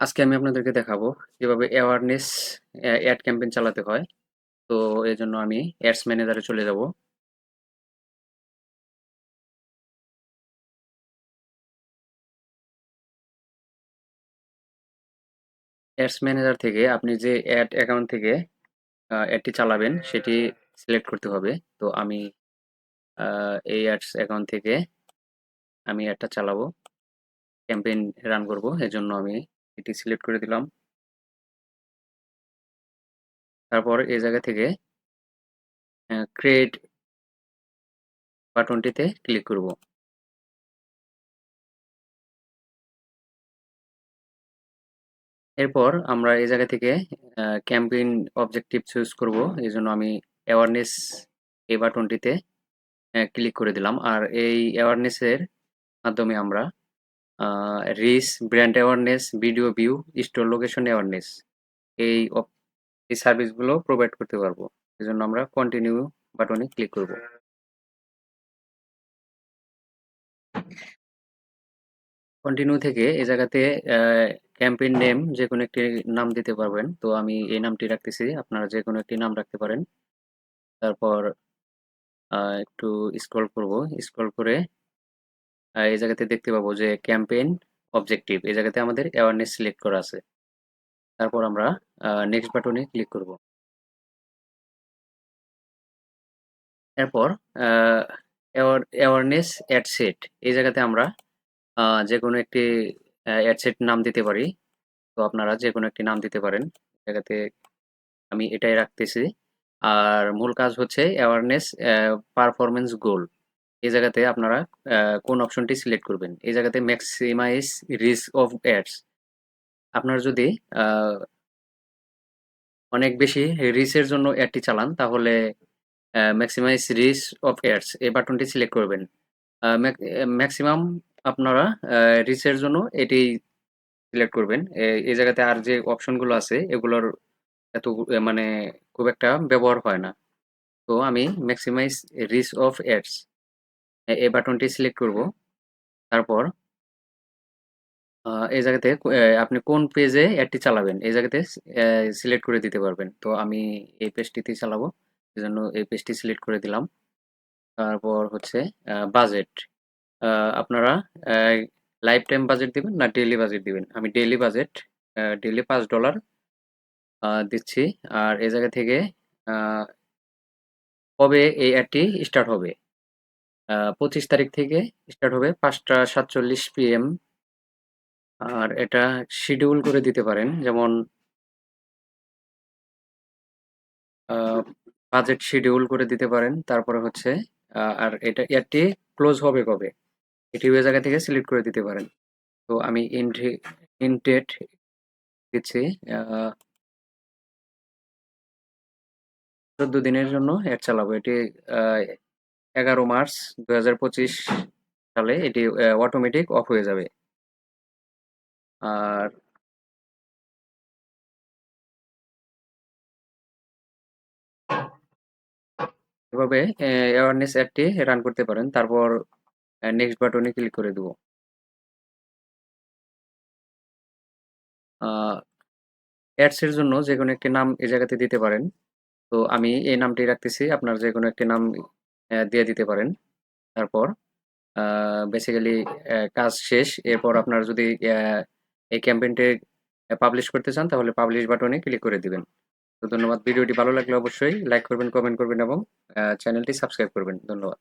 আজকে আমি আপনাদেরকে দেখাবো কিভাবে অ্যাওয়ারনেস অ্যাড ক্যাম্পেইন চালাতে হয়। তো এজন্য আমি অ্যাডস ম্যানেজারে চলে যাব। অ্যাডস ম্যানেজার থেকে আপনি যে অ্যাড অ্যাকাউন্ট থেকে অ্যাডটি চালাবেন সেটি সিলেক্ট করতে হবে। তো আমি এই অ্যাডস অ্যাকাউন্ট থেকে আমি অ্যাডটা চালাবো, ক্যাম্পেইন রান করব। এজন্য আমি এটি সিলেক্ট করে দিলাম। তারপর এই জায়গা থেকে ক্রিয়েট বাটনটিতে ক্লিক করব। এরপর আমরা এই জায়গা থেকে ক্যাম্পেইন অবজেক্টিভ চুজ করব। এজন্য আমি অ্যাওয়ারনেস এই বাটনটিতে ক্লিক করে দিলাম। আর এই অ্যাওয়ারনেসের মাধ্যমে আমরা reach, brand awareness, video view, store location awareness এই এই সার্ভিসগুলো প্রোভাইড করতে পারবো। এজন্য আমরা কন্টিনিউ বাটনে ক্লিক করব। কন্টিনিউ থেকে এই জায়গাতে ক্যাম্পেইন নেম যেকোনো একটি নাম দিতে পারবেন। তো আমি এই নামটি রাখতেছি, আপনারা যেকোনো একটি নাম রাখতে পারেন। তারপর একটু স্ক্রল করব, স্ক্রল করে এই জায়গাতে দেখতে পাবো যে ক্যাম্পেইন অবজেক্টিভ, এই জায়গাতে আমাদের অ্যাওয়ারনেস সিলেক্ট করা আছে। তারপর আমরা নেক্সট বাটনে ক্লিক করব। এরপর অ্যাওয়ারনেস অ্যাড সেট, এই জায়গাতে আমরা যে কোনো একটি অ্যাড সেট নাম দিতে পারি। তো আপনারা যে কোনো একটি নাম দিতে পারেন। এই জায়গাতে আমি এটাই রাখতেছি। আর মূল কাজ হচ্ছে অ্যাওয়ারনেস পারফরমেন্স গোল, এই জায়গাতে আপনারা কোন অপশনটি সিলেক্ট করবেন। এই জায়গাতে ম্যাক্সিমাইজ রিস্ক অফ অ্যাডস, আপনার যদি অনেক বেশি রিচের জন্য অ্যাডটি চালান তাহলে ম্যাক্সিমাইজ রিচ অফ অ্যাডস এই বাটনটি সিলেক্ট করবেন। ম্যাক্সিমাম আপনারা রিচের জন্য এটি সিলেক্ট করবেন। এই জায়গাতে আর যে অপশনগুলো আছে এগুলোর এত মানে খুব একটা ব্যবহার হয় না। তো আমি ম্যাক্সিমাইজ রিচ অফ অ্যাডস এই বাটনটি সিলেক্ট করব। তারপর এই জায়গাতে আপনি কোন পেজে অ্যাডটি চালাবেন এই জায়গাতে সিলেক্ট করে দিতে পারবেন। তো আমি এই পেজটিতেই চালাবো, এজন্য এই পেজটি সিলেক্ট করে দিলাম। তারপর হচ্ছে বাজেট, আপনারা লাইফ টাইম বাজেট দিবেন না ডেইলি বাজেট দিবেন। আমি ডেইলি বাজেট, ডেইলি $5 দিচ্ছি। আর এই জায়গা থেকে আহ, কবে এই অ্যাডটি স্টার্ট হবে, 25 তারিখ থেকে স্টার্ট হবে 5টা 47 PM। আর এটা শিডিউল করে দিতে পারেন, যেমন বাজেট শিডিউল করে দিতে পারেন। তারপরে হচ্ছে আর এটা অ্যাডটি ক্লোজ হবে কবে এটি ওই জায়গা থেকে সিলেক্ট করে দিতে পারেন। তো আমি ইনডেট দিচ্ছি, 14 দিনের জন্য অ্যাড চালাবো। এটি 11 মার্চ 2025 সালে এটি অটোমেটিক অফ হয়ে যাবে। আর এভাবে অ্যাওয়ারনেস অ্যাডটি রান করতে পারেন। তারপর নেক্সট বাটনে ক্লিক করে দেবো। অ্যাডসের জন্য যে কোনো একটি নাম এই জায়গাতে দিতে পারেন। তো আমি এই নামটি রাখতেছি, আপনার যে কোনো একটি নাম দিয়ে দিতে পারেন। তারপর বেসিক্যালি কাজ শেষ। এরপর আপনার যদি এই ক্যাম্পেইনটি পাবলিশ করতে চান তাহলে পাবলিশ বাটনে ক্লিক করে দিবেন। তো ধন্যবাদ। ভিডিওটি ভালো লাগলে অবশ্যই লাইক করবেন, কমেন্ট করবেন এবং চ্যানেলটি সাবস্ক্রাইব করবেন। ধন্যবাদ।